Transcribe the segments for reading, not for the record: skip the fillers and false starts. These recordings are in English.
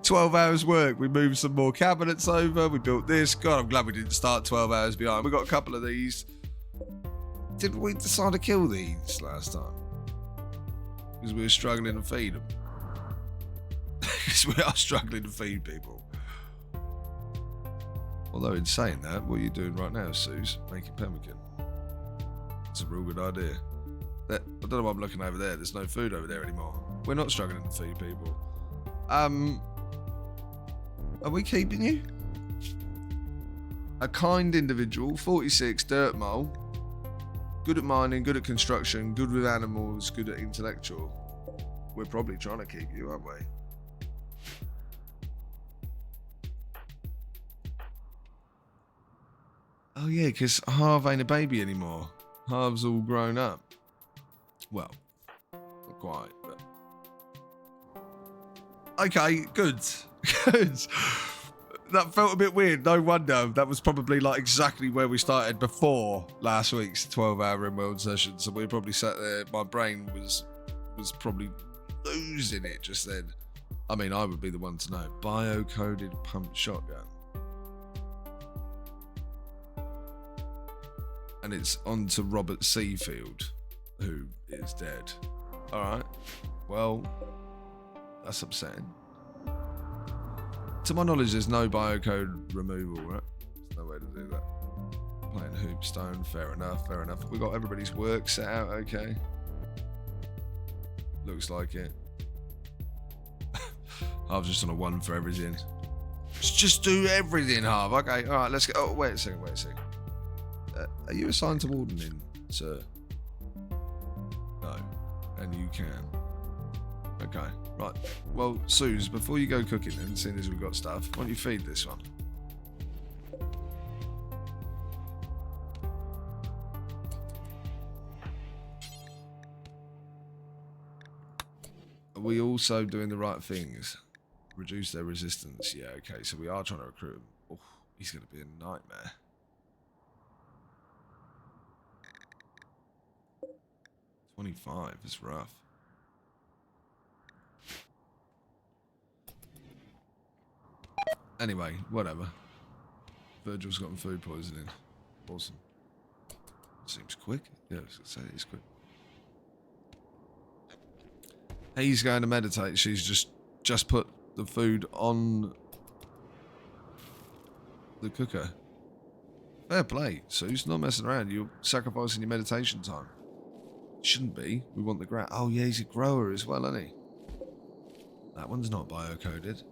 12 hours work. We moved some more cabinets over. We built this. God, I'm glad we didn't start 12 hours behind. We got a couple of these. Did we decide to kill these last time? Because we were struggling to feed them. Because we are struggling to feed people. Although in saying that, what are you doing right now, Suze? Making pemmican. It's a real good idea. I don't know why I'm looking over there. There's no food over there anymore. We're not struggling to feed people. Are we keeping you? A kind individual, 46, dirt mole. Good at mining, good at construction, good with animals, good at intellectual. We're probably trying to keep you, aren't we? Oh yeah, because Harv ain't a baby anymore. Harv's all grown up. Well, not quite, but... Okay, good. Good. That felt a bit weird, no wonder. That was probably like exactly where we started before last week's 12-hour Rimworld session, so we probably sat there, my brain was probably losing it just then. I mean, I would be the one to know. Bio-coded pump shotgun. And it's on to Robert Seafield, who is dead. Alright, well, that's upsetting. To my knowledge, there's no biocode removal, right? There's no way to do that. Playing Hoopstone, fair enough, fair enough. We got everybody's work set out, okay. Looks like it. Harv's just on a 1 for everything. Just do everything, Harv. Okay, alright, let's go. Oh, wait a second. Are you assigned to wardening, sir? No. And you can. Okay, right. Well, Suze, before you go cooking then, seeing as we've got stuff, why don't you feed this one? Are we also doing the right things? Reduce their resistance. Yeah, okay, so we are trying to recruit him. Oh, he's going to be a nightmare. $25 is rough. Anyway, whatever. Virgil's gotten food poisoning. Awesome. Seems quick. Yeah, I was gonna say it's quick. He's going to meditate. She's just put the food on the cooker. Fair play. So he's not messing around. You're sacrificing your meditation time. Shouldn't be. We want the grow. Oh yeah, he's a grower as well, isn't he? That one's not biocoded.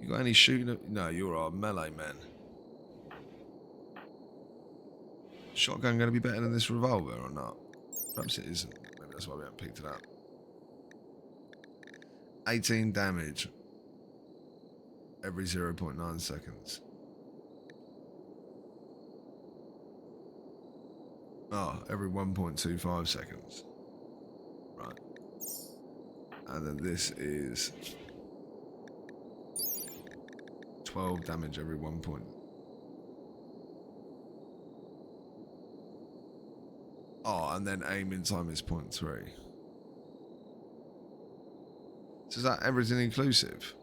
You got any shooting? No, you're our melee man. Shotgun going to be better than this revolver or not? Perhaps it isn't. Maybe that's why we haven't picked it up. 18 damage every 0.9 seconds. Oh, every 1.25 seconds. Right. And then this is 12 damage every 1 point. Oh, and then aiming time is 0.3. So is that everything inclusive?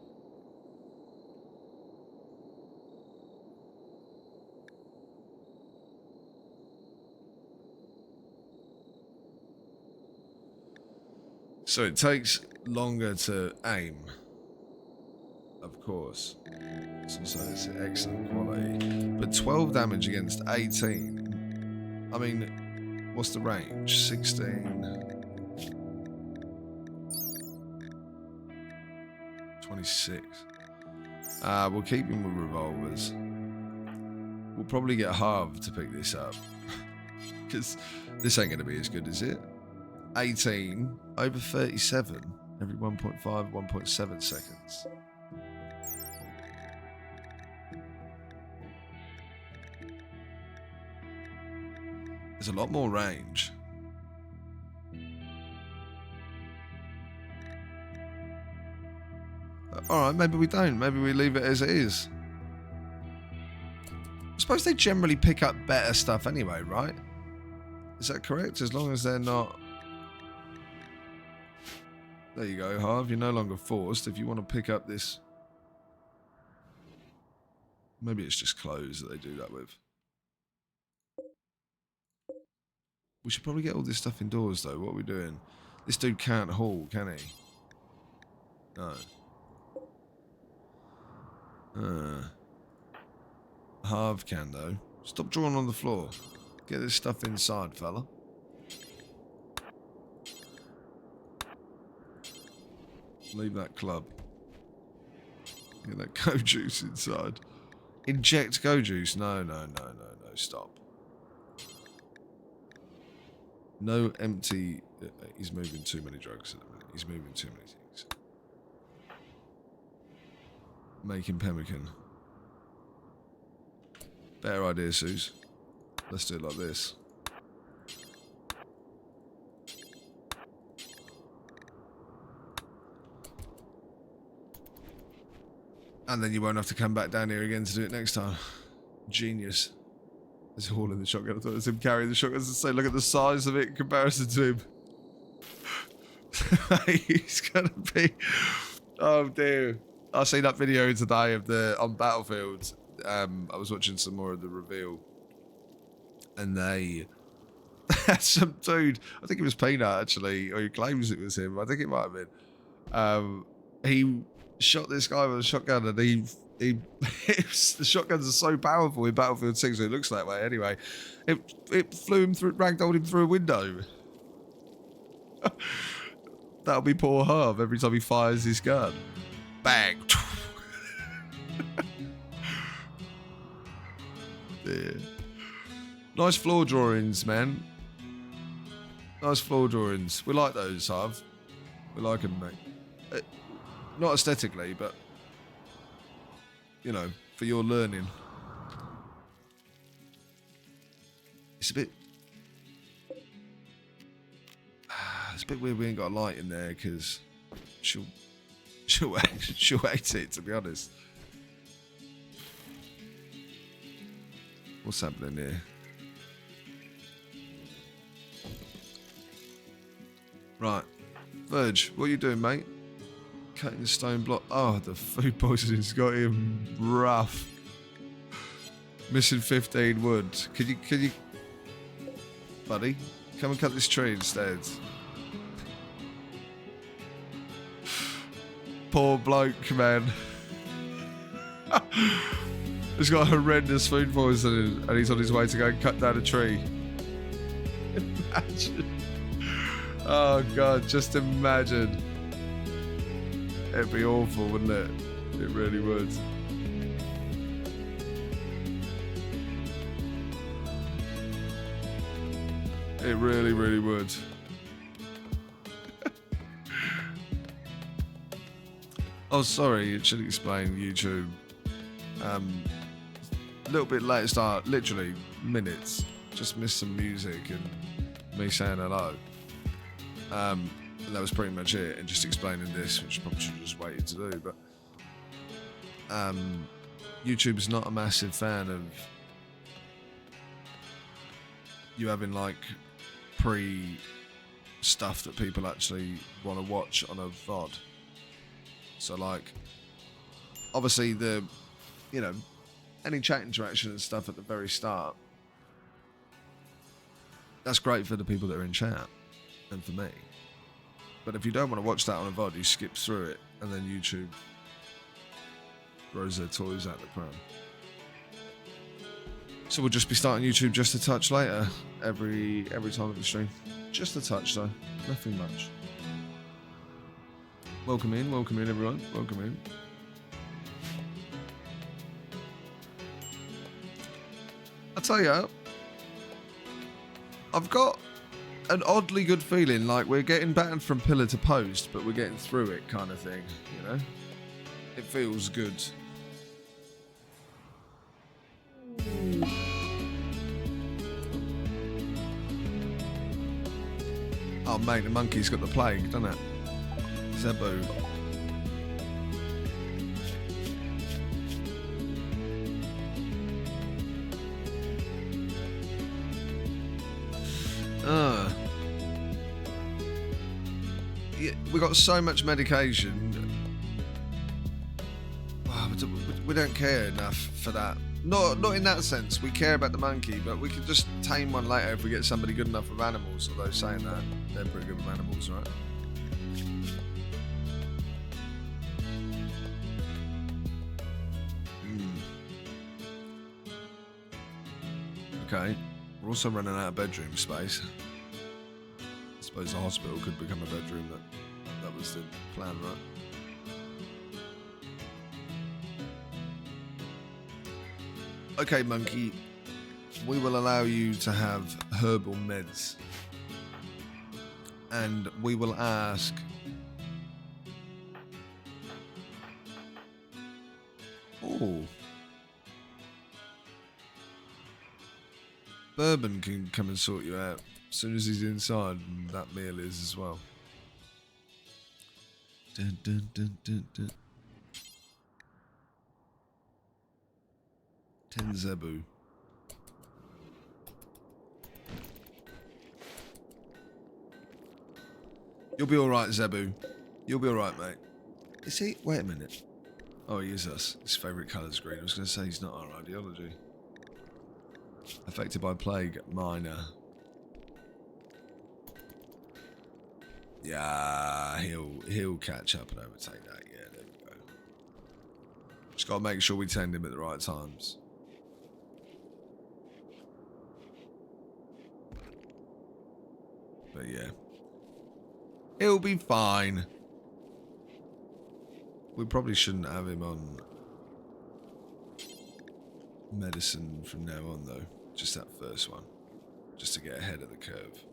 So it takes longer to aim, of course. So it's excellent quality. But 12 damage against 18. I mean, what's the range? 16. 26. We'll keep him with revolvers. We'll probably get Harv to pick this up. Because this ain't going to be as good as it. 18 over 37 every 1.5, 1.7 seconds. There's a lot more range. Alright, maybe we don't. Maybe we leave it as it is. I suppose they generally pick up better stuff anyway, right? Is that correct? As long as they're not There you go, Harv. You're no longer forced. If you want to pick up this... Maybe it's just clothes that they do that with. We should probably get all this stuff indoors, though. What are we doing? This dude can't haul, can he? No. Harv can, though. Stop drawing on the floor. Get this stuff inside, fella. Leave that club. Get that go juice inside. Inject go juice. No. Stop. No empty... He's moving too many drugs at the minute. He's moving too many things. Making pemmican. Better idea, Suze. Let's do it like this. And then you won't have to come back down here again to do it next time. Genius. There's a hole in the shotgun. I thought it was him carrying the shotgun. As I say, look at the size of it in comparison to him. He's gonna be... Oh dear. I seen that video today of on Battlefield. I was watching some more of the reveal. And they had some dude, I think it was Peanut actually, or he claims it was him. I think it might have been. He shot this guy with a shotgun, and the shotguns are so powerful in Battlefield 6, so it looks that way anyway. It flew him through, ragdolled him through a window. That'll be poor Harv every time he fires his gun. Bang. Yeah. Nice floor drawings, man. Nice floor drawings. We like those, Harv. We like them, mate. Not aesthetically, but, you know, for your learning. It's a bit weird we ain't got a light in there, because she'll hate it, to be honest. What's happening here? Right. Virg, what are you doing, mate? Cutting the stone block. Oh, the food poisoning's got him rough. Missing 15 wood. Can you... Buddy, come and cut this tree instead. Poor bloke, man. He's got horrendous food poisoning and he's on his way to go and cut down a tree. Imagine. Oh God, just imagine. It'd be awful, wouldn't it? It really would. It really, really would. Oh, sorry, it should explain YouTube. A little bit late start, literally minutes. Just missed some music and me saying hello. And that was pretty much it, and just explaining this, which I probably should have just waited to do, but YouTube's not a massive fan of you having like stuff that people actually want to watch on a VOD. So like, obviously any chat interaction and stuff at the very start, that's great for the people that are in chat and for me. But if you don't want to watch that on a VOD, you skip through it, and then YouTube throws their toys out the pram. So we'll just be starting YouTube just a touch later, every time of the stream. Just a touch though, nothing much. Welcome in everyone, welcome in. I tell you, I've got an oddly good feeling, like we're getting battered from pillar to post, but we're getting through it, kind of thing, you know? It feels good. Oh mate, the monkey's got the plague, doesn't it? Zebu. we got so much medication. Oh, we don't care enough for that. Not in that sense. We care about the monkey, but we can just tame one later if we get somebody good enough with animals. Although saying that, they're pretty good with animals, right? Okay. We're also running out of bedroom space. I suppose the hospital could become a bedroom. That was the plan, right? Okay, monkey. We will allow you to have herbal meds. And we will ask... Oh. Bourbon can come and sort you out as soon as he's inside, and that meal is as well. Dun, dun, dun, dun, dun. 10 Zebu. You'll be alright, Zebu. You'll be alright, mate. Is he? Wait a minute. Oh, he is us. His favourite colour's green. I was going to say he's not our ideology. Affected by plague, minor. Yeah, he'll catch up and overtake that. Yeah, there we go. Just got to make sure we tend him at the right times. But yeah, he'll be fine. We probably shouldn't have him on medicine from now on, though. Just that first one. Just to get ahead of the curve.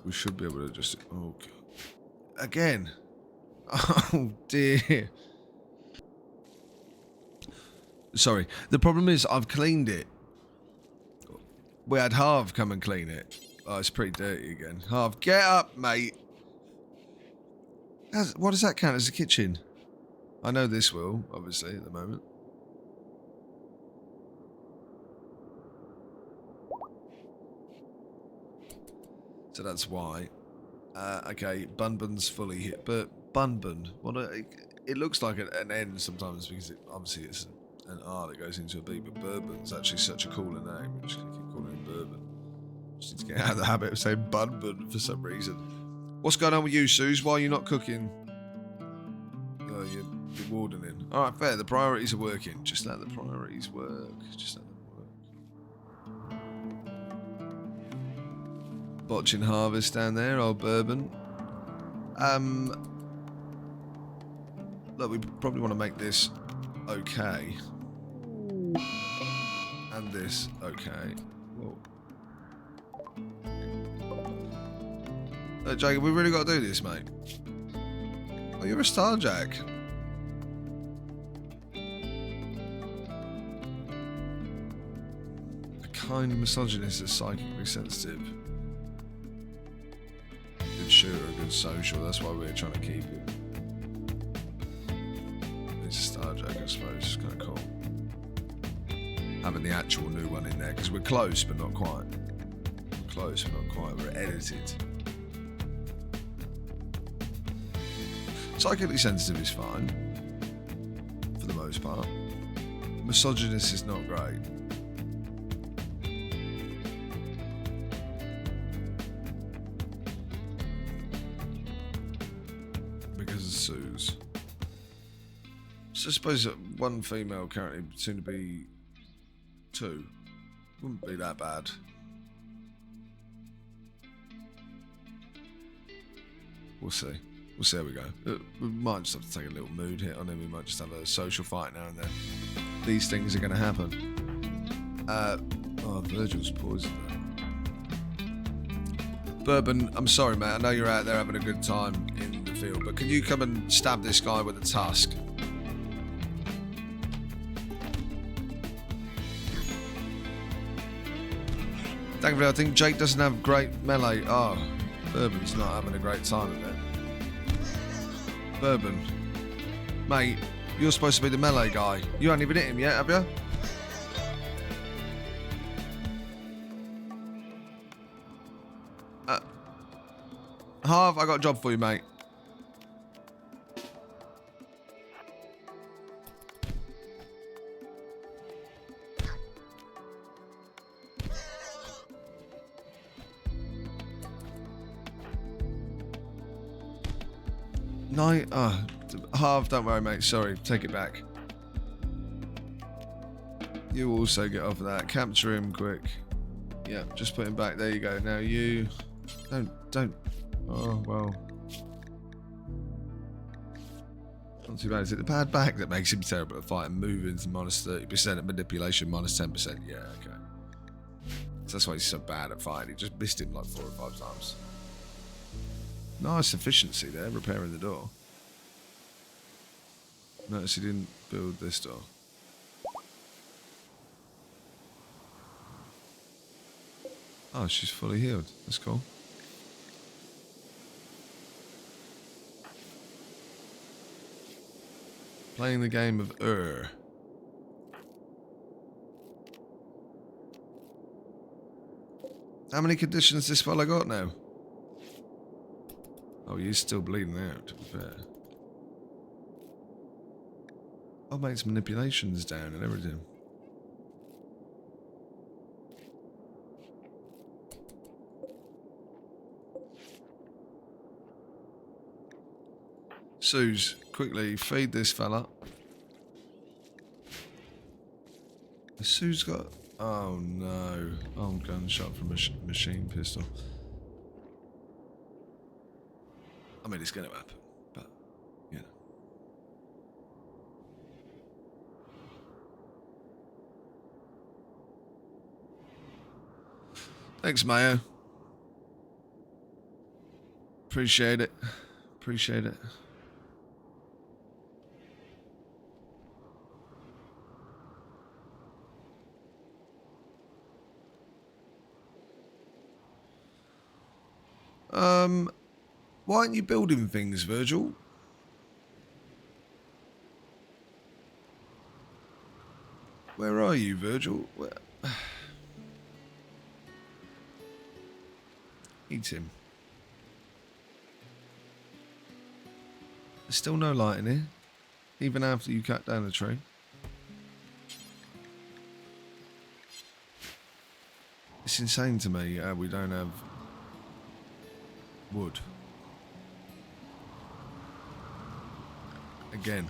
We should be able to just... Oh, God. Again. Oh, dear. Sorry. The problem is I've cleaned it. We had Harv come and clean it. Oh, it's pretty dirty again. Harv, get up, mate. What does that count as a kitchen? I know this will, obviously, at the moment. So that's why. Okay, Bunbun's fully hit. But Bunbun, it looks like an N sometimes because obviously it's an R that goes into a B, but Bourbon's actually such a cooler name. I'm just going to keep calling him Bourbon. Just need to get out of the habit of saying Bunbun for some reason. What's going on with you, Suze? Why are you not cooking? Oh, you're wardening. Alright, fair. The priorities are working. Just let the priorities work. Just let them work. Botching harvest down there, old Bourbon. Look, we probably want to make this okay. And this okay. Whoa. Jacob, we really got to do this, mate. Oh, you're a star, Jack. A kind misogynist is psychically sensitive. Good shooter, a good social. That's why we're trying to keep it. It's a star, Jack, I suppose. It's kind of cool. Having the actual new one in there, because we're close, but not quite. Close, but not quite. We're edited. Psychically sensitive is fine, for the most part. Misogynist is not great. Because of Suze. So I suppose that one female currently, soon to be 2. Wouldn't be that bad. We'll see. We'll see how we go. We might just have to take a little mood hit on him. We might just have a social fight now and then. These things are going to happen. Oh, Virgil's poisoned there. Bourbon, I'm sorry, mate. I know you're out there having a good time in the field, but can you come and stab this guy with a tusk? Thankfully, I think Jake doesn't have great melee. Oh, Bourbon's not having a great time with it. Bourbon. Mate, you're supposed to be the melee guy. You haven't even hit him yet, have you? Harv, I got a job for you, mate. Night. Harv, don't worry, mate. Sorry, take it back. You also get off of that. Capture him quick. Yeah, just put him back. There you go. Now you... Don't... Oh, well. Not too bad. Is it the bad back that makes him terrible at fighting? Moving to minus 30%, at manipulation minus 10%. Yeah, okay. So that's why he's so bad at fighting. He just missed him like 4 or 5 times. Nice efficiency there, repairing the door. Notice he didn't build this door. Oh, she's fully healed. That's cool. Playing the game of How many conditions this fella got now? Oh, he's still bleeding out, to be fair. Oh, mate's manipulation's down and everything. Suze, quickly feed this fella. Has Suze got... Oh no. Oh, gunshot from a machine pistol. I mean, it's going to happen, but, you know. Thanks, Mayo. Appreciate it. Appreciate it. Why aren't you building things, Virgil? Where are you, Virgil? Where... Eat him. There's still no light in here, even after you cut down the tree. It's insane to me how we don't have wood. Again,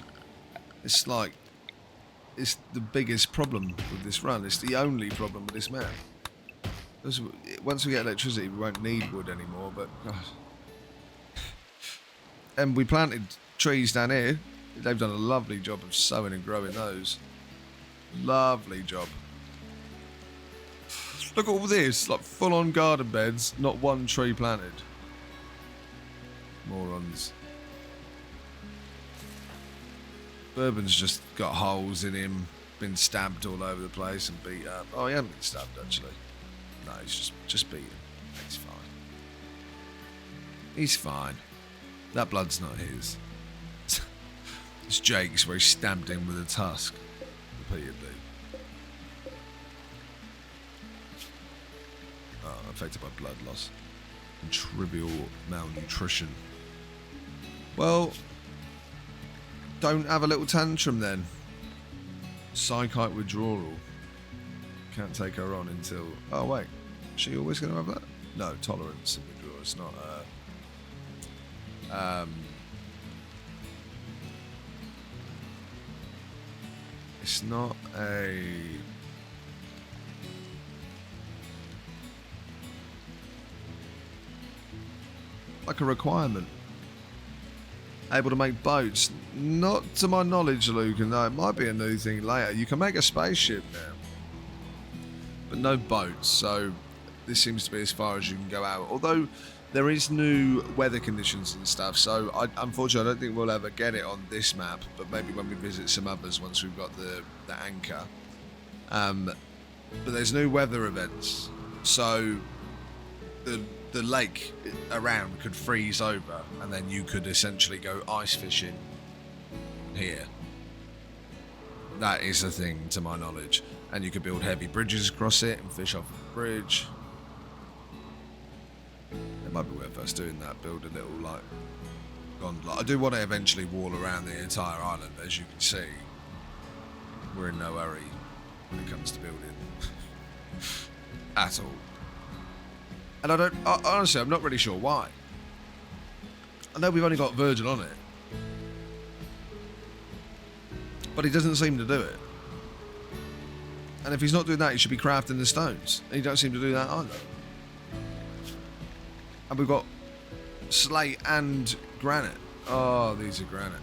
it's like, it's the biggest problem with this run. It's the only problem with this map. Once we get electricity, we won't need wood anymore, but... God. And we planted trees down here. They've done a lovely job of sowing and growing those. Lovely job. Look at all this, like full-on garden beds, not one tree planted. Morons. Bourbon's just got holes in him, been stabbed all over the place and beat up. Oh, he hasn't been stabbed, actually. No, he's just beaten. He's fine. He's fine. That blood's not his. It's Jake's, where he stabbed him with a tusk. Repeatedly. Oh, affected by blood loss and trivial malnutrition. Well, don't have a little tantrum then. Psychite withdrawal. Can't take her on until... Oh, wait. Is she always going to have that? No, tolerance and withdrawal. It's not... It's not a... like a requirement. Able to make boats. Not to my knowledge, Luke, and no, it might be a new thing later. You can make a spaceship now, but no boats, so this seems to be as far as you can go out. Although there is new weather conditions and stuff, so unfortunately I don't think we'll ever get it on this map, but maybe when we visit some others once we've got the anchor. But there's new weather events, so the lake around could freeze over, and then you could essentially go ice fishing here. That is a thing, to my knowledge. And you could build heavy bridges across it and fish off the bridge. Might be worth us doing that. Build a little like gondola. I do want to eventually wall around the entire island. As you can see, we're in no hurry when it comes to building at all. And honestly, I'm not really sure why. I know we've only got Virgil on it, but he doesn't seem to do it. And if he's not doing that, he should be crafting the stones. And he don't seem to do that either. And we've got slate and granite. Oh, these are granite.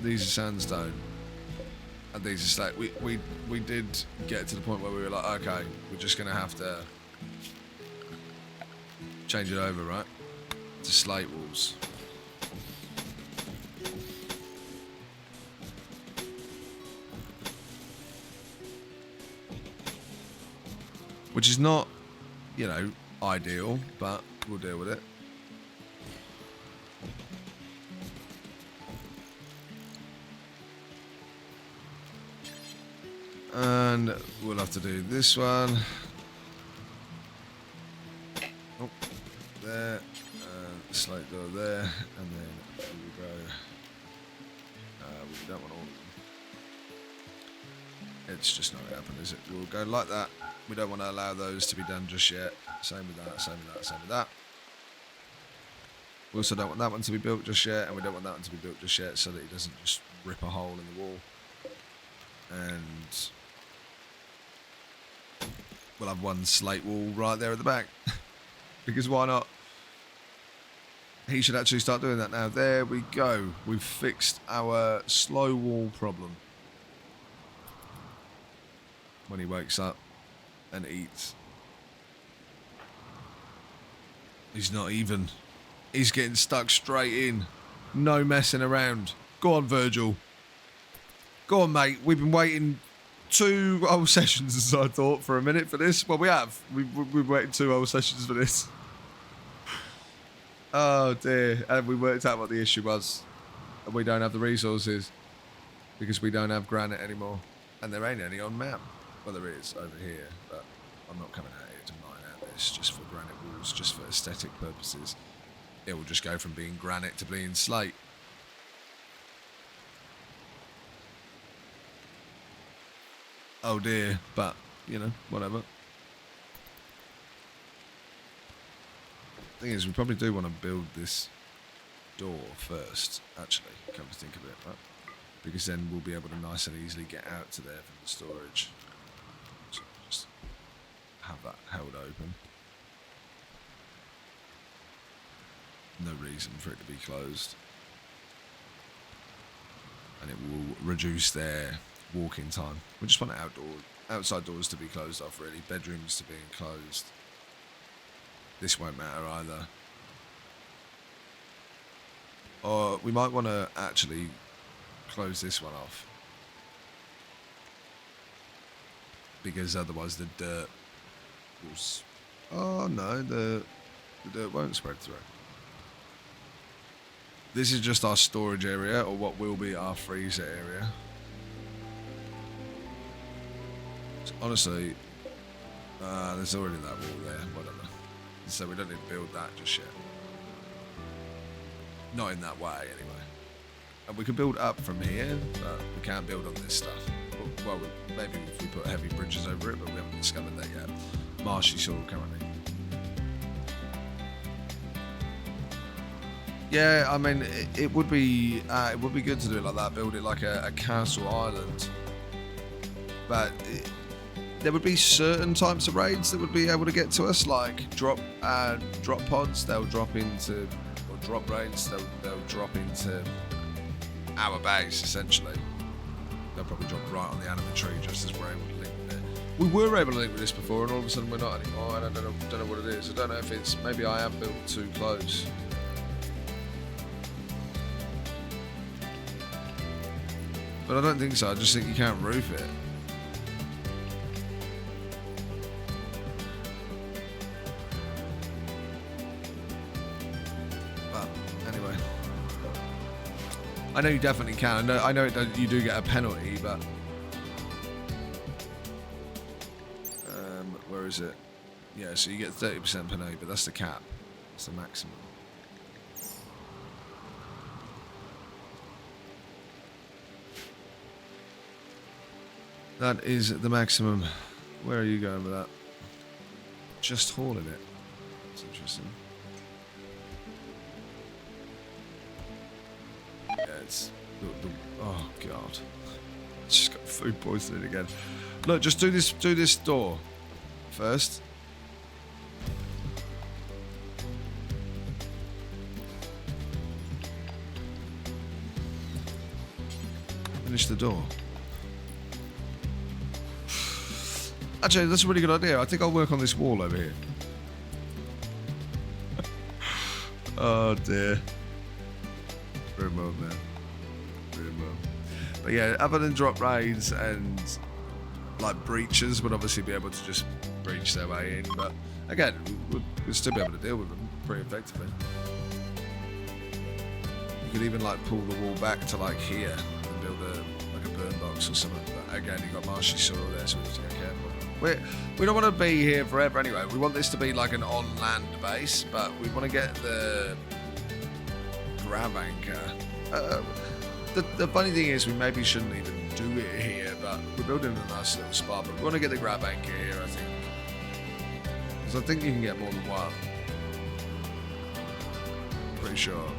These are sandstone. And these are slate. We did get to the point where we were like, okay, we're just going to have to change it over, right? To slate walls. Which is not, you know, ideal, but we'll deal with it. And we'll have to do this one. Oh, there. Slate door there. And then we go. We don't want all of them. It's just not going to happen, is it? We'll go like that. We don't want to allow those to be done just yet. Same with that, same with that, same with that. We also don't want that one to be built just yet, and we don't want that one to be built just yet so that it doesn't just rip a hole in the wall. And we'll have one slate wall right there at the back. Because why not? He should actually start doing that now. There we go. We've fixed our slow wall problem. When he wakes up and eats. He's not even. He's getting stuck straight in. No messing around. Go on, Virgil. Go on, mate. We've been waiting 2 whole sessions, as I thought, for a minute for this. Well, we have. We've waited 2 whole sessions for this. Oh, dear. And we worked out what the issue was. And we don't have the resources. Because we don't have granite anymore. And there ain't any on map. Well, there is over here, but I'm not coming out here to mine out this just for granite walls, just for aesthetic purposes. It will just go from being granite to being slate. Oh dear, but, you know, whatever. Thing is, we probably do want to build this door first, actually, come to think of it, right? Because then we'll be able to nice and easily get out to there from the storage. So just have that held open. No reason for it to be closed. And it will reduce their walking time. We just want outside doors to be closed off, really. Bedrooms to be enclosed. This won't matter either. Or we might want to actually close this one off. Because otherwise the dirt will... Oh no, the dirt won't spread through. This is just our storage area, or what will be our freezer area. Honestly, there's already that wall there, whatever. So we don't need to build that just yet. Not in that way, anyway. And we can build up from here, but we can't build on this stuff. Well, maybe if we put heavy bridges over it, but we haven't discovered that yet. Marshy soil currently. Yeah, I mean, it would be good to do it like that. Build it like a castle island. But there would be certain types of raids that would be able to get to us, like drop pods. They'll drop into, or drop raids. They'll drop into our base essentially. They'll probably drop right on the animal tree just as we're able to link with it. We were able to link with this before, and all of a sudden we're not anymore. And I don't know what it is. I don't know if it's maybe I have built too close. But I don't think so. I just think you can't roof it. But anyway, I know you definitely can. I know you do get a penalty, but where is it? Yeah, so you get 30% per day, but that's the cap. That's the maximum. That is the maximum. Where are you going with that? Just hauling it. That's interesting. Yeah, it's... oh, God. Just got food poisoning again. Look, just do this door first. Finish the door. Actually, that's a really good idea. I think I'll work on this wall over here. Oh dear. Rimworld, man. Rimworld. But yeah, other than drop raids and like breaches, would obviously be able to just breach their way in. But again, we'd still be able to deal with them pretty effectively. You could even like pull the wall back to like here and build a burn box or something. But again, you've got marshy soil there, so we have to be careful. We don't want to be here forever anyway. We want this to be like an on-land base, but we want to get the grab anchor. The funny thing is, we maybe shouldn't even do it here, but we're building a nice little spot. But we want to get the grab anchor here, I think, because I think you can get more than one. Pretty sure.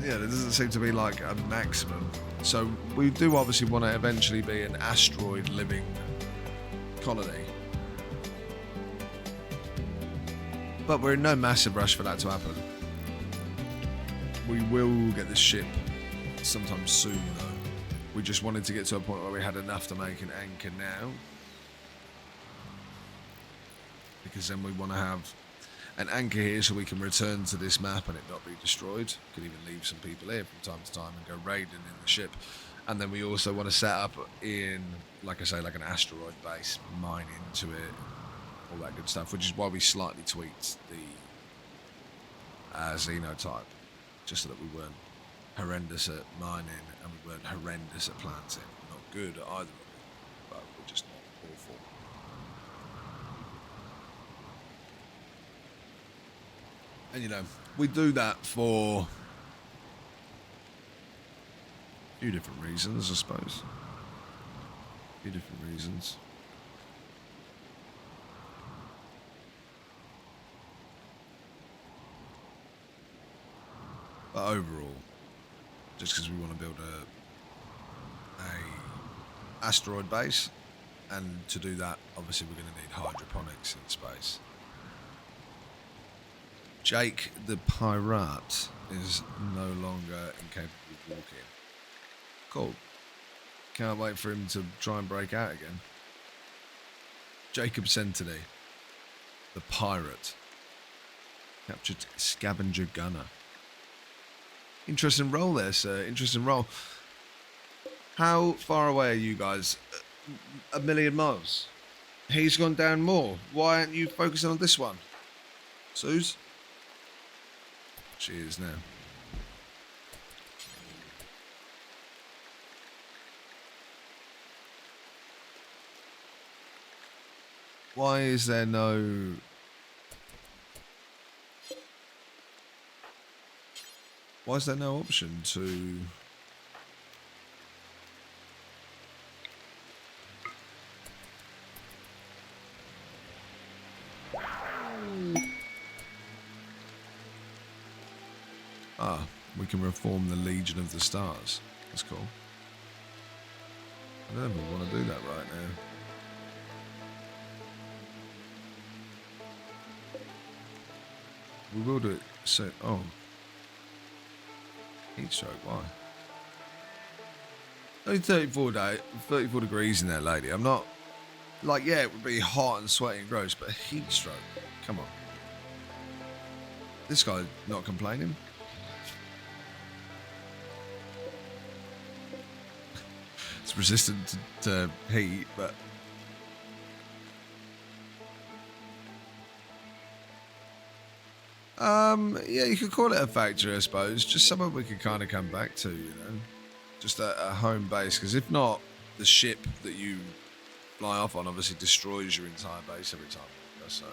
Yeah, there doesn't seem to be like a maximum. So we do obviously want to eventually be an asteroid living colony. But we're in no massive rush for that to happen. We will get this ship sometime soon though. We just wanted to get to a point where we had enough to make an anchor now. Because then we want to have an anchor here so we can return to this map and it not be destroyed. Could even leave some people here from time to time and go raiding in the ship. And then we also want to set up in, like I say, like an asteroid base, mine into it, all that good stuff, which is why we slightly tweaked the xenotype, just so that we weren't horrendous at mining and we weren't horrendous at planting. We're not good at either of them, but we're just not awful. And you know, we do that for a few different reasons, I suppose. A few different reasons. But overall, just because we want to build a asteroid base, and to do that, obviously we're going to need hydroponics in space. Jake the pirate is no longer incapable of walking. Cool. Can't wait for him to try and break out again. Jacob Sentiny, the pirate, captured scavenger gunner. Interesting role there, sir. Interesting role. How far away are you guys? 1,000,000 miles. He's gone down more. Why aren't you focusing on this one? Suze? She is now. Why is there no... Why is there no option to... Ah, we can reform the Legion of the Stars. That's cool. I don't even want to do that right now. We will do it soon. Oh. Heat stroke, why? Only 34 degrees in there, lady. I'm not... Like, yeah, it would be hot and sweaty and gross, but heat stroke. Come on. This guy's not complaining. It's resistant to heat, but... Yeah, you could call it a factory, I suppose. Just somewhere we could kind of come back to, you know, just a home base. Because if not, the ship that you fly off on obviously destroys your entire base every time. So,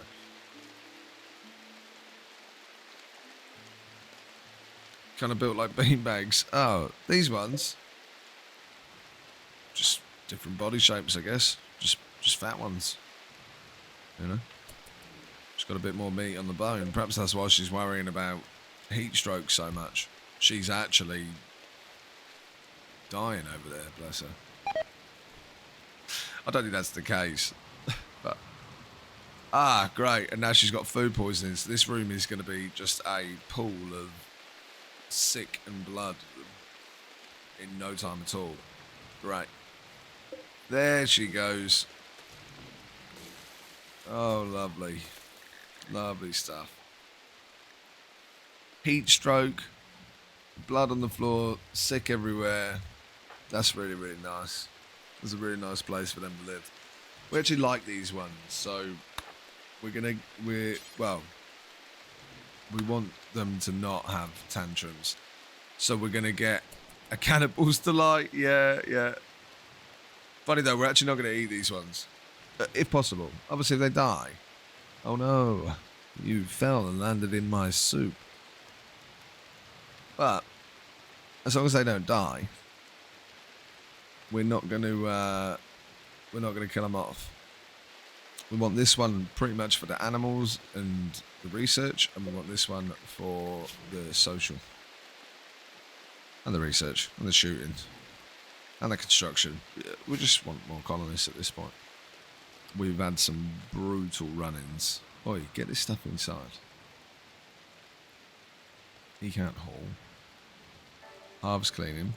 kind of built like beanbags. Oh, these ones, just different body shapes, I guess. Just fat ones, you know. She's got a bit more meat on the bone. Perhaps that's why she's worrying about heat stroke so much. She's actually dying over there, bless her. I don't think that's the case. But great. And now she's got food poisoning. So this room is going to be just a pool of sick and blood in no time at all. Great. There she goes. Oh, lovely. Lovely stuff. Heat stroke, blood on the floor, sick everywhere. That's really, really nice. It's a really nice place for them to live. We actually like these ones, so we want them to not have tantrums. So we're gonna get a cannibal's delight. Yeah. Funny though, we're actually not gonna eat these ones, if possible. Obviously, if they die. Oh no, you fell and landed in my soup. But as long as they don't die, we're not going to kill them off. We want this one pretty much for the animals and the research, and we want this one for the social and the research and the shooting and the construction. We just want more colonists at this point. We've had some brutal run-ins. Oi, get this stuff inside. He can't haul. Harv's cleaning.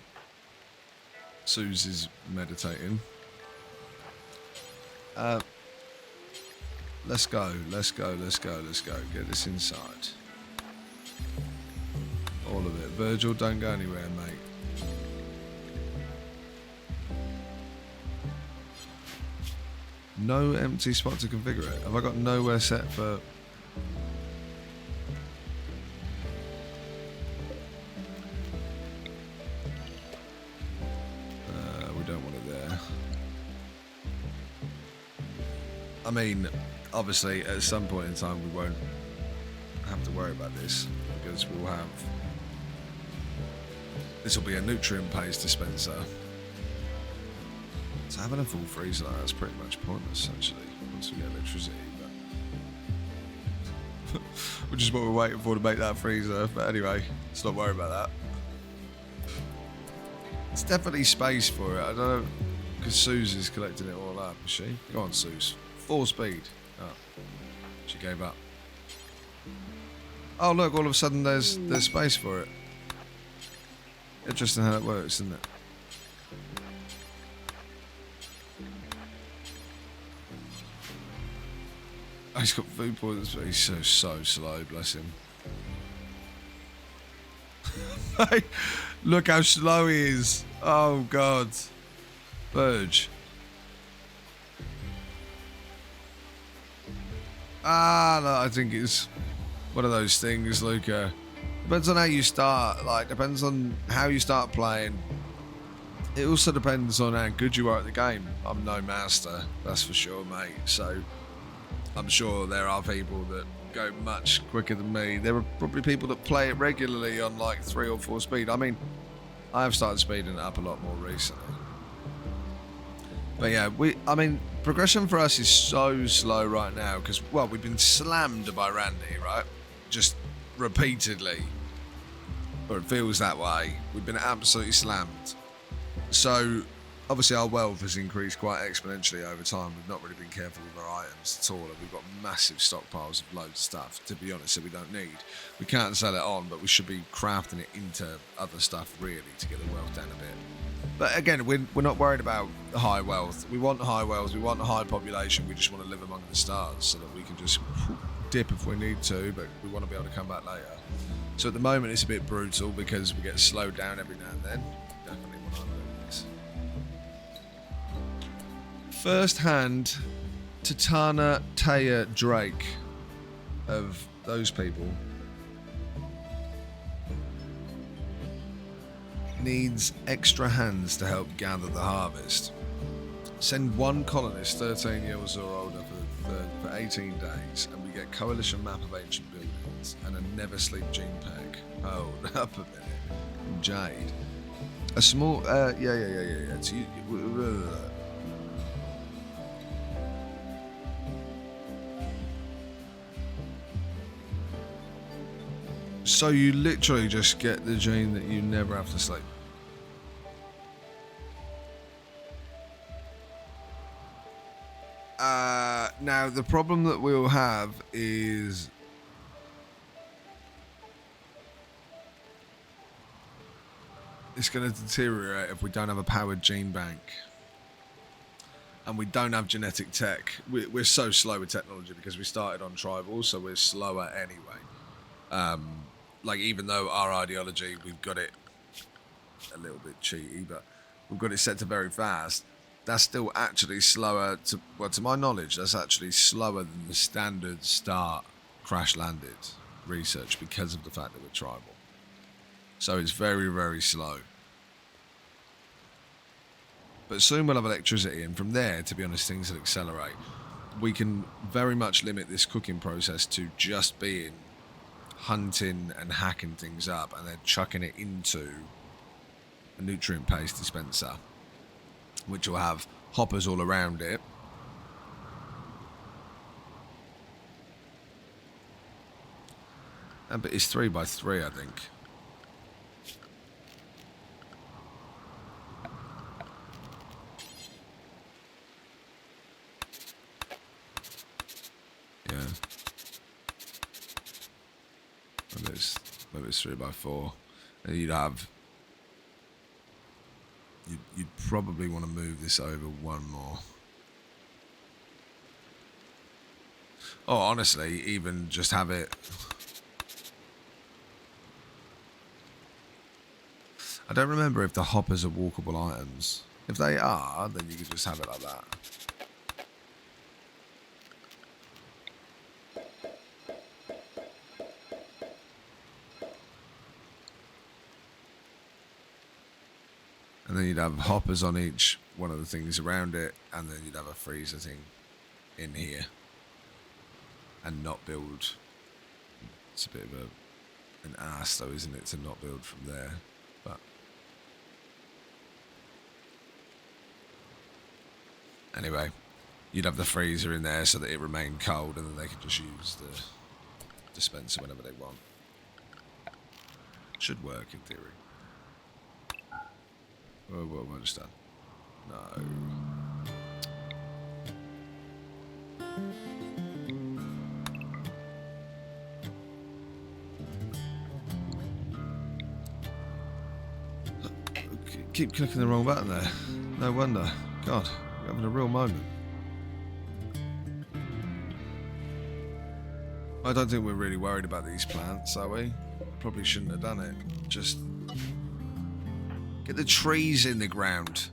Suze is meditating. Let's go. Get this inside. All of it. Virgil, don't go anywhere, mate. No empty spot to configure it. Have I got nowhere set for... we don't want it there. I mean, obviously, at some point in time, we won't have to worry about this, because we'll have... This will be a nutrient paste dispenser. So having a full freezer like that's pretty much pointless, actually, once we get electricity. But which is what we're waiting for to make that freezer. But anyway, let's not worry about that. It's definitely space for it. I don't know, because Suze is collecting it all up, is she? Go on, Suze. 4 speed. Oh, she gave up. Oh look! All of a sudden, there's space for it. Interesting how that works, isn't it? Oh, he's got food poisons, but he's so slow, bless him. Hey, look how slow he is. Oh, God. Virg. No, I think it's one of those things, Luca. Depends on how you start, depends on how you start playing. It also depends on how good you are at the game. I'm no master, that's for sure, mate. So I'm sure there are people that go much quicker than me. There are probably people that play it regularly on 3 or 4 speed. I mean, I have started speeding it up a lot more recently. But yeah, progression for us is so slow right now because, well, we've been slammed by Randy, right? Just repeatedly. Or it feels that way. We've been absolutely slammed. So obviously our wealth has increased quite exponentially over time. We've not really been careful with our items at all, and we've got massive stockpiles of loads of stuff, to be honest, that we don't need. We can't sell it on, but we should be crafting it into other stuff really to get the wealth down a bit. But again, we're not worried about high wealth. We want high wealth, we want a high population, we just want to live among the stars so that we can just dip if we need to, but we want to be able to come back later. So at the moment it's a bit brutal because we get slowed down every now and then. Definitely want to learn this. First hand, Titana Taya Drake of those people needs extra hands to help gather the harvest. Send one colonist 13 years or older for 18 days, and we get coalition map of ancient buildings and a never sleep gene pack. Hold up a minute. Jade. A small, yeah. It's, so you literally just get the gene that you never have to sleep. Now the problem that we'll have is it's going to deteriorate if we don't have a powered gene bank. And we don't have genetic tech. We're so slow with technology because we started on tribal, so we're slower anyway. Like, even though our ideology, we've got it a little bit cheaty, but we've got it set to very fast. That's still actually slower, to my knowledge, that's actually slower than the standard start crash-landed research because of the fact that we're tribal. So it's very, very slow. But soon we'll have electricity, and from there, to be honest, things will accelerate. We can very much limit this cooking process to just being hunting and hacking things up and then chucking it into a nutrient paste dispenser, which will have hoppers all around it. But it's 3x3, I think. Yeah. Maybe it's 3x4. And you'd have... You'd probably want to move this over one more. Oh, honestly, even just have it... I don't remember if the hoppers are walkable items. If they are, then you could just have it like that. And then you'd have hoppers on each one of the things around it, and then you'd have a freezer thing in here. And not build. It's a bit of an ass though, isn't it, to not build from there. But anyway, you'd have the freezer in there so that it remained cold, and then they could just use the dispenser whenever they want. Should work in theory. Oh, what have I just done? No. Keep clicking the wrong button there. No wonder. God, we're having a real moment. I don't think we're really worried about these plants, are we? Probably shouldn't have done it. Just... get the trees in the ground.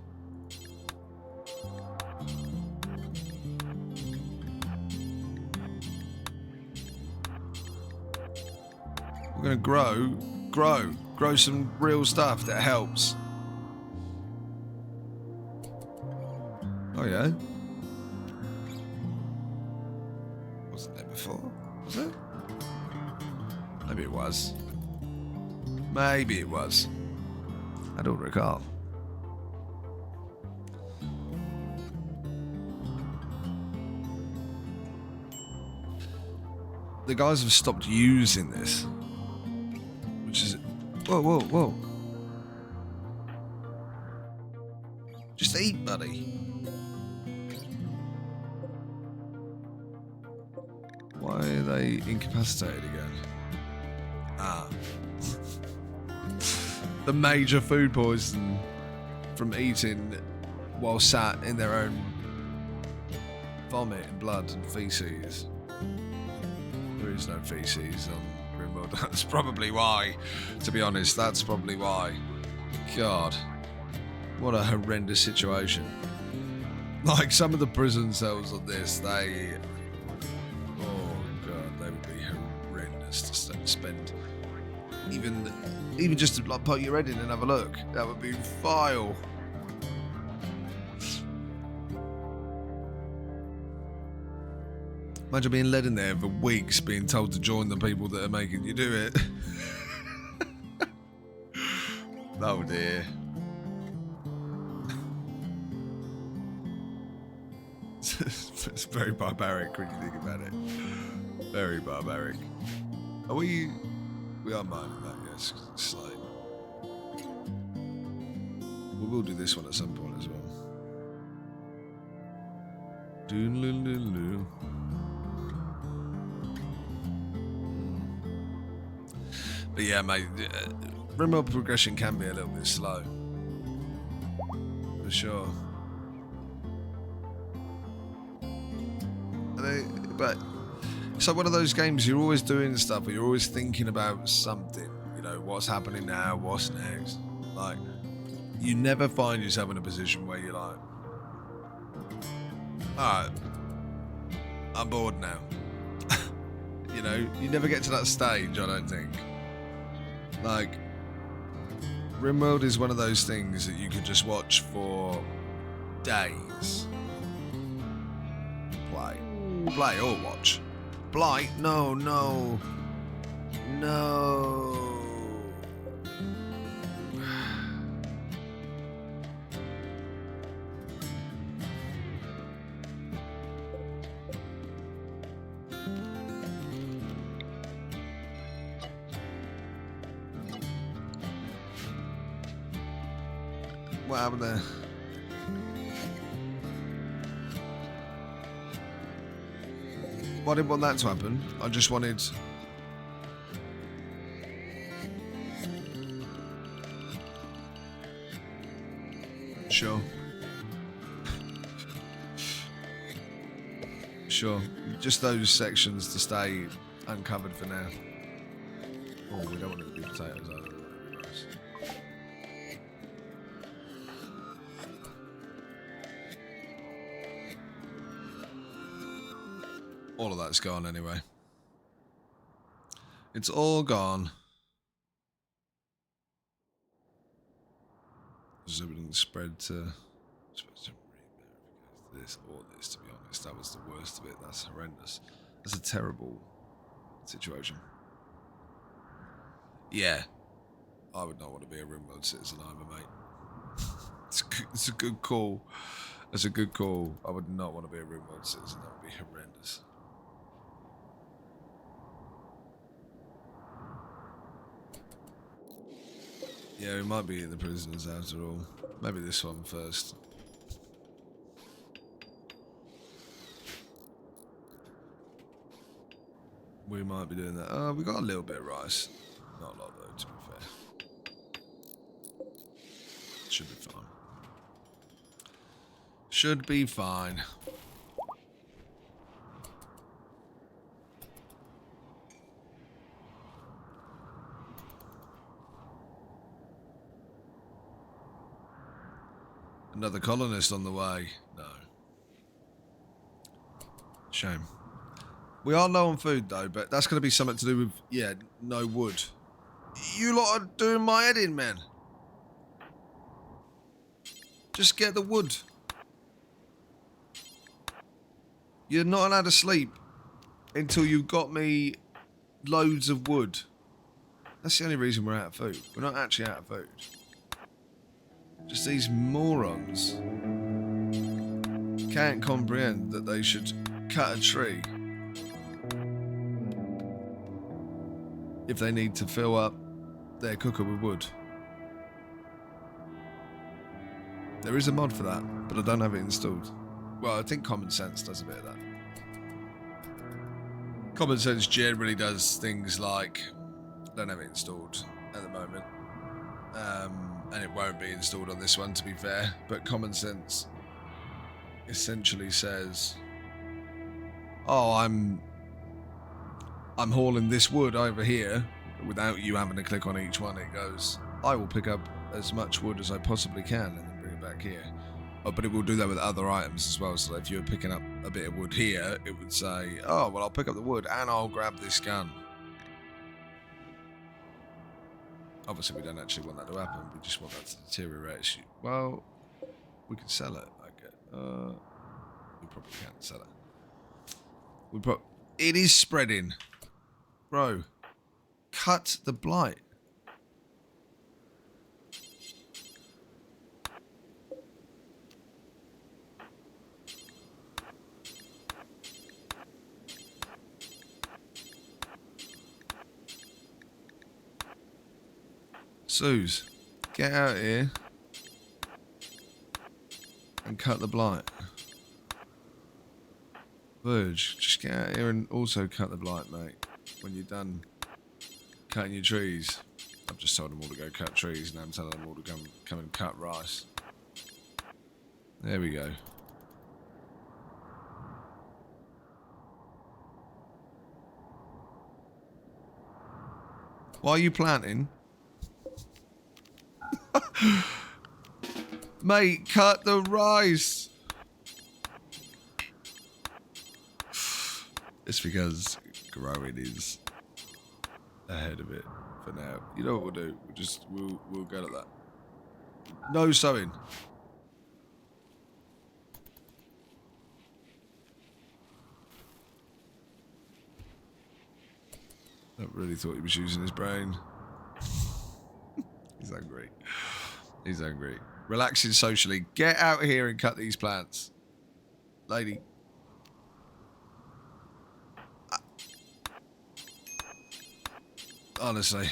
We're going to grow some real stuff that helps. Oh yeah? Wasn't there before? Was it? Maybe it was. Maybe it was. I don't recall. The guys have stopped using this. Which is... Whoa. Just eat, buddy. Why are they incapacitated again? Ah. The major food poison from eating while sat in their own vomit and blood and feces. There is no feces on Rimworld. That's probably why, to be honest, that's probably why. God, what a horrendous situation. Like, some of the prison cells on this, they... oh God, they would be horrendous to spend even Even just to like poke your head in and have a look. That would be vile. Imagine being led in there for weeks, being told to join the people that are making you do it. Oh dear. It's very barbaric when you think about it. Very barbaric. Are we are mining that, yes. Slight. We will do this one at some point as well. Doodle-loo-loo. But yeah, mate, Rimworld progression can be a little bit slow. For sure. But it's like one of those games, you're always doing stuff, or you're always thinking about something. You know, what's happening now, what's next. Like, you never find yourself in a position where you're like, alright, I'm bored now. You know, you never get to that stage, I don't think. Like, Rimworld is one of those things that you could just watch for days. Play or watch. Blight? No. What happened there? Well, I didn't want that to happen. I just wanted... Sure. Sure. Just those sections to stay uncovered for now. Oh, we don't want it to be potatoes either. All of that's gone anyway. It's all gone. Does everything spread to this or this, to be honest? That was the worst of it. That's horrendous. That's a terrible situation. Yeah. I would not want to be a Rimworld citizen either, mate. It's a good call. It's a good call. I would not want to be a Rimworld citizen. That would be horrendous. Yeah, we might be in the prisoners after all. Maybe this one first. We might be doing that. Oh, we got a little bit of rice. Not a lot though, to be fair. Should be fine. Should be fine. Another colonist on the way. No. Shame. We are low on food though, but that's going to be something to do with, yeah, no wood. You lot are doing my head in, man. Just get the wood. You're not allowed to sleep until you've got me loads of wood. That's the only reason we're out of food. We're not actually out of food. Just these morons can't comprehend that they should cut a tree if they need to fill up their cooker with wood. There is a mod for that, but I don't have it installed. Well, I think Common Sense does a bit of that. Common Sense generally does things like, I don't have it installed at the moment. And it won't be installed on this one, to be fair, but Common Sense essentially says, oh, I'm hauling this wood over here, without you having to click on each one. It goes, I will pick up as much wood as I possibly can and then bring it back here. Oh, but it will do that with other items as well, so if you're picking up a bit of wood here, it would say, oh, well, I'll pick up the wood and I'll grab this gun. Obviously, we don't actually want that to happen. We just want that to deteriorate. Well, we can sell it. Okay. We probably can't sell it. It is spreading. Bro, cut the blight. Suze, get out here and cut the blight. Virg, just get out here and also cut the blight, mate. When you're done cutting your trees. I've just told them all to go cut trees, and I'm telling them all to come and cut rice. There we go. Why are you planting? Mate, cut the rice. It's because growing is ahead of it for now. You know what we'll do? We'll go at that. No sowing. I really thought he was using his brain. He's hungry. He's hungry. Relaxing socially. Get out here and cut these plants. Lady. Honestly.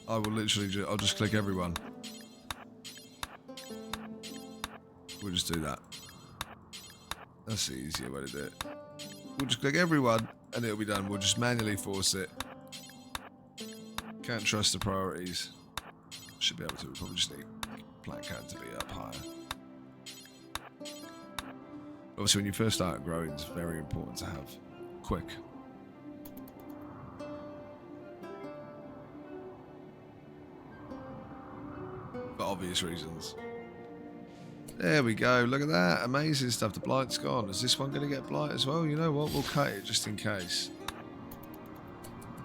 I will literally I'll just click everyone. We'll just do that. That's the easier way to do it. We'll just click everyone and it'll be done. We'll just manually force it. Can't trust the priorities. Should be able to. We probably just need plant count to be up higher. Obviously, when you first start growing, it's very important to have quick. For obvious reasons. There we go. Look at that. Amazing stuff. The blight's gone. Is this one going to get blight as well? You know what? We'll cut it just in case.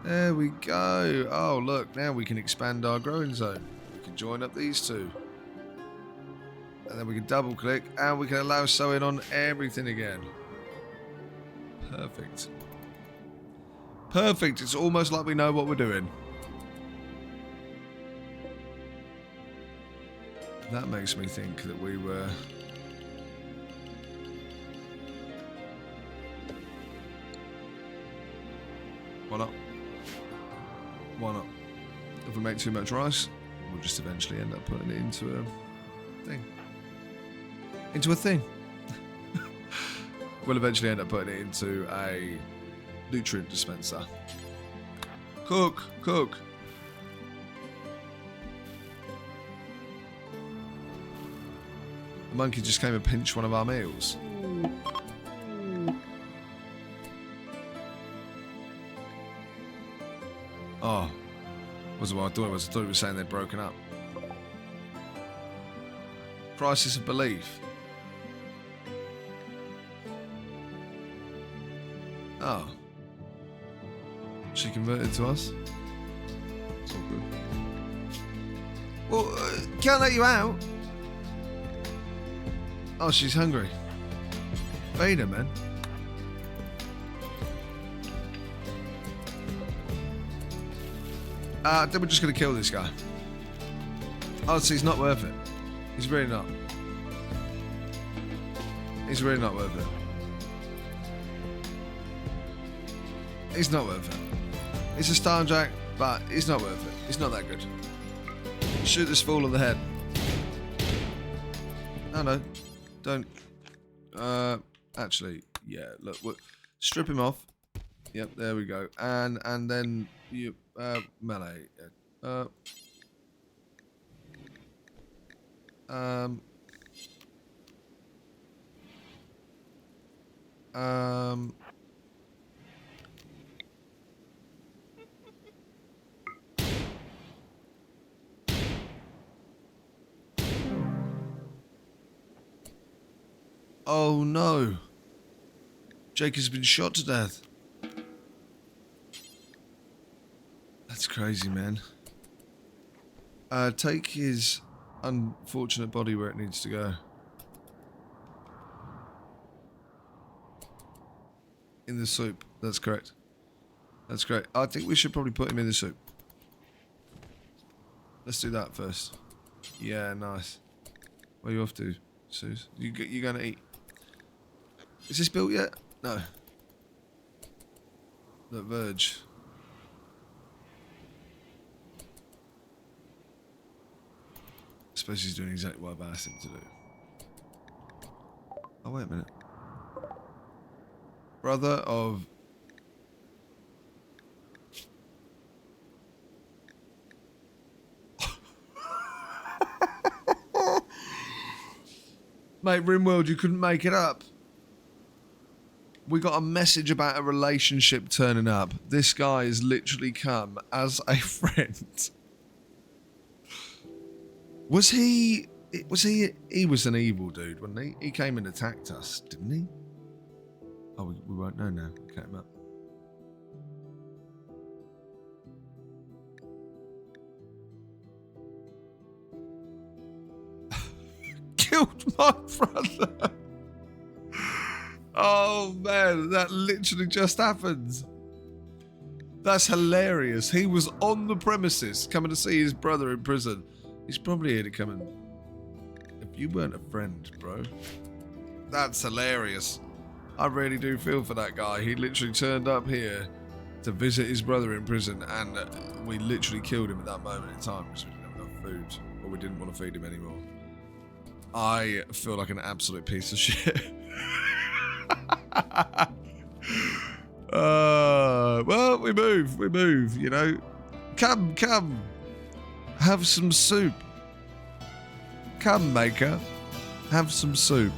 There we go. Oh, look. Now we can expand our growing zone. We can join up these two. And then we can double click and we can allow sowing on everything again. Perfect. Perfect. It's almost like we know what we're doing. That makes me think that we were... Why not? Why not? If we make too much rice, we'll just eventually end up putting it into a thing. Into a thing. We'll eventually end up putting it into a nutrient dispenser. Cook, cook. The monkey just came and pinched one of our meals. Oh. Wasn't what I thought it was. I thought it was saying they'd broken up. Crisis of belief. Oh. She converted to us? It's all good. Well, can't let you out. Oh, she's hungry. Feed her, man. Then we're just going to kill this guy. Honestly, he's not worth it. He's really not. He's really not worth it. He's not worth it. It's a Starjack, but it's not worth it. It's not that good. Shoot this fool on the head. No. Don't. Actually, yeah. Look, strip him off. Yep, there we go. And then you melee. Oh no. Jake has been shot to death. crazy, man. Take his unfortunate body where it needs to go. In the soup. That's correct. That's great. I think we should probably put him in the soup. Let's do that first. Yeah, nice. Where are you off to, Suze? You going to eat? Is this built yet? No. Look, Virg. I suppose he's doing exactly what I've asked him to do. Oh, wait a minute. Brother of... Mate, Rimworld, you couldn't make it up. We got a message about a relationship turning up. This guy has literally come as a friend. Was he... He was an evil dude, wasn't he? He came and attacked us, didn't he? Oh, we won't know now. We came up. Killed my brother. Oh man, that literally just happened. That's hilarious. He was on the premises coming to see his brother in prison. He's probably here to come and... If you weren't a friend, bro. That's hilarious. I really do feel for that guy. He literally turned up here to visit his brother in prison, and we literally killed him at that moment in time because we didn't have enough food, or we didn't want to feed him anymore. I feel like an absolute piece of shit. Well, we move, you know. Come, have some soup. Come, maker, have some soup.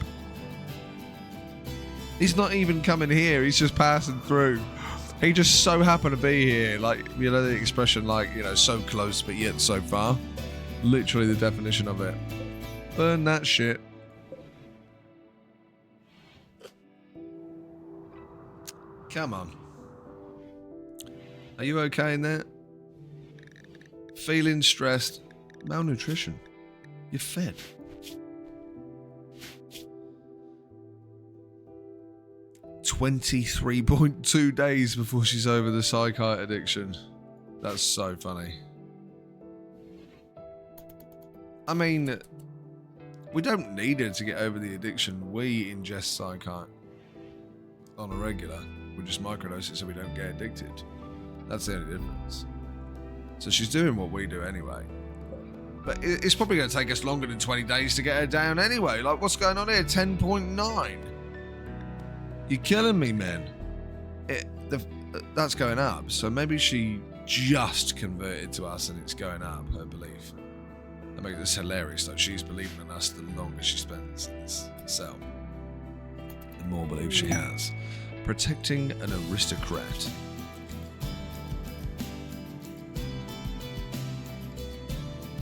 He's not even coming here, he's just passing through. He just so happened to be here, like, you know the expression, like, you know, so close but yet so far. Literally the definition of it. Burn that shit. Come on. Are you okay in there? Feeling stressed? Malnutrition? You're fed. $23.2 days before she's over the psychite addiction. That's so funny. I mean, we don't need her to get over the addiction. We ingest psychite on a regular. We just microdose it so we don't get addicted. That's the only difference. So she's doing what we do anyway. But it's probably going to take us longer than 20 days to get her down anyway. Like, what's going on here? 10.9. You're killing me, man. That's going up. So maybe she just converted to us and it's going up, her belief. I mean, it's hilarious though. She's believing in us the longer she spends in this cell. The more belief she has. Protecting an aristocrat.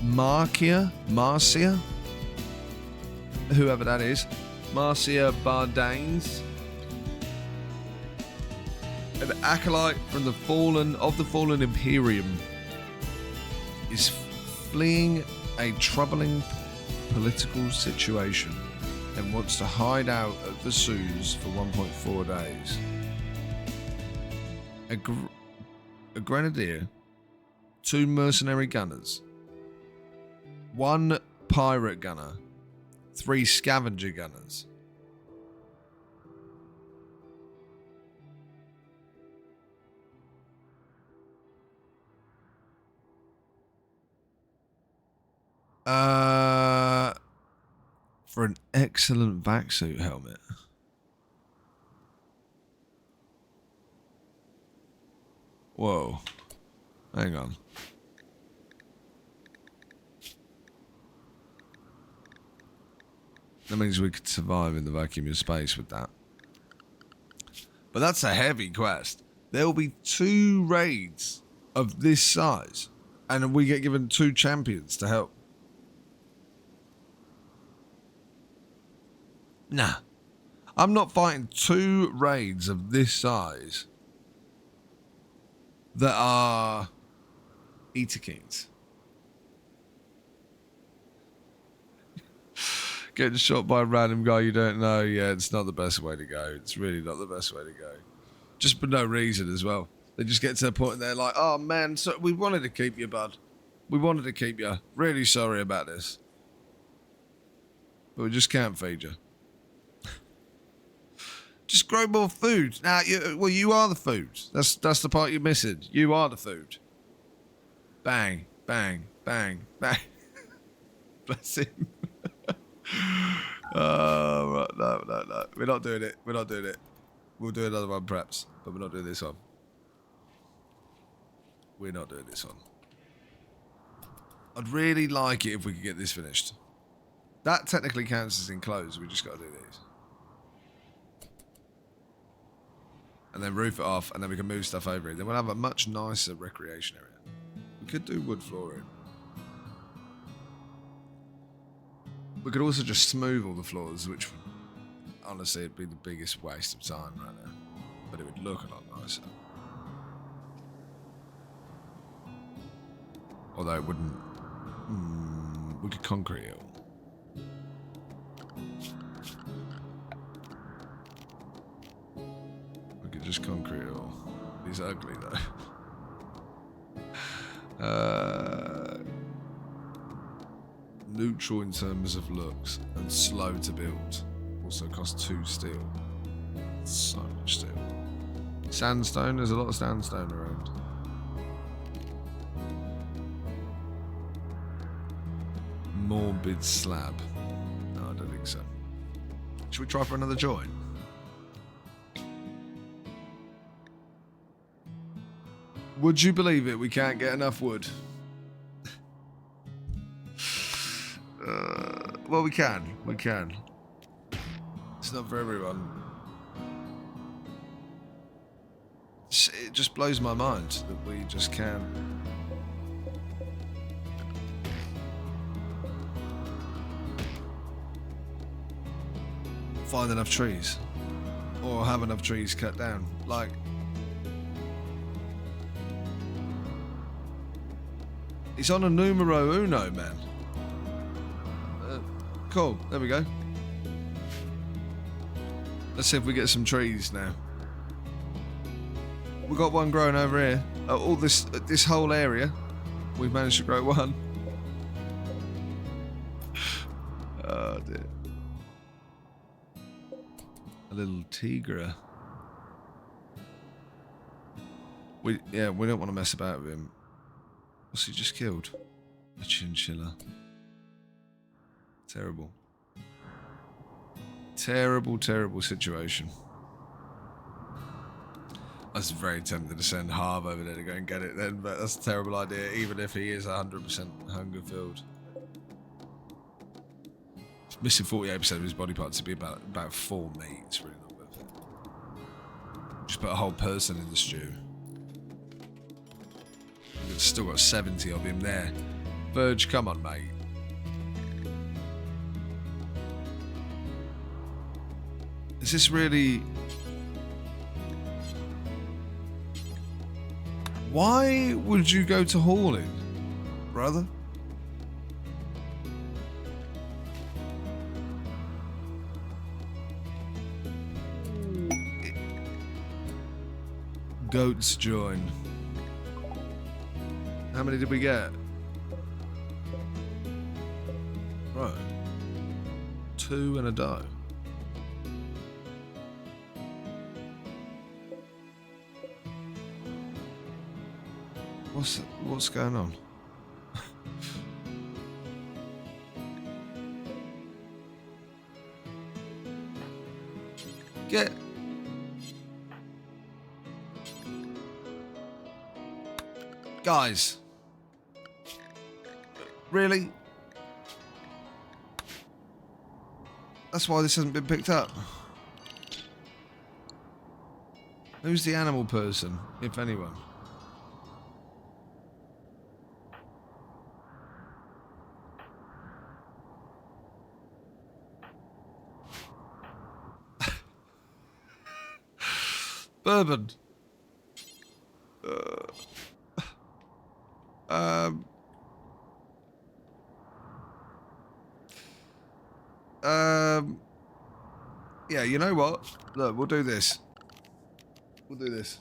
Marcia, whoever that is, Marcia Bardanes, an acolyte from the fallen Imperium, is fleeing a troubling political situation and wants to hide out at Vesuvius for 1.4 days. A grenadier, 2 mercenary gunners, 1 pirate gunner, 3 scavenger gunners. For an excellent vac suit helmet. Whoa. Hang on. That means we could survive in the vacuum of space with that. But that's a heavy quest. There will be 2 raids of this size. And we get given 2 champions to help. Nah. I'm not fighting 2 raids of this size that are Eater Kings. Getting shot by a random guy you don't know, yeah, it's not the best way to go. It's really not the best way to go. Just for no reason as well. They just get to the point and they're like, oh man, so we wanted to keep you, bud. We wanted to keep you. Really sorry about this. But we just can't feed you. Just grow more food. Now, you are the food. That's the part you're missing. You are the food. Bang, bang, bang, bang. Bless him. Oh, no. We're not doing it. We're not doing it. We'll do another one perhaps, but we're not doing this one. We're not doing this one. I'd really like it if we could get this finished. That technically counts as enclosed. We just got to do these. And then roof it off, and then we can move stuff over it. Then we'll have a much nicer recreation area. We could do wood flooring. We could also just smooth all the floors, which would, honestly, it'd be the biggest waste of time right now. But it would look a lot nicer. Although it wouldn't... we could concrete it all. We could just concrete it all. It's ugly though. Neutral in terms of looks and slow to build. Also costs 2 steel. So much steel. Sandstone, there's a lot of sandstone around. Morbid slab. No, I don't think so. Should we try for another join? Would you believe it? We can't get enough wood. Well, we can. We can. It's not for everyone. It just blows my mind that we just can't. Find enough trees. Or have enough trees cut down. Like... It's on a numero uno, man. Cool, there we go. Let's see if we get some trees now. We got one growing over here. All this whole area, we've managed to grow one. Oh dear. A little tigra. We don't want to mess about with him. What's he just killed? A chinchilla. Terrible. Terrible, terrible situation. I was very tempted to send Harv over there to go and get it then, but that's a terrible idea, even if he is 100% hunger-filled. Missing 48% of his body parts to be about 4 meat. It's really not worth it. Just put a whole person in the stew. We've still got 70 of him there. Virg, come on, mate. Is this really... Why would you go to hauling, brother? Goats join. How many did we get? Right. 2 and a doe. What's going on? Get... Guys. Really? That's why this hasn't been picked up. Who's the animal person, if anyone? Bourbon. Yeah, you know what? Look, we'll do this. We'll do this.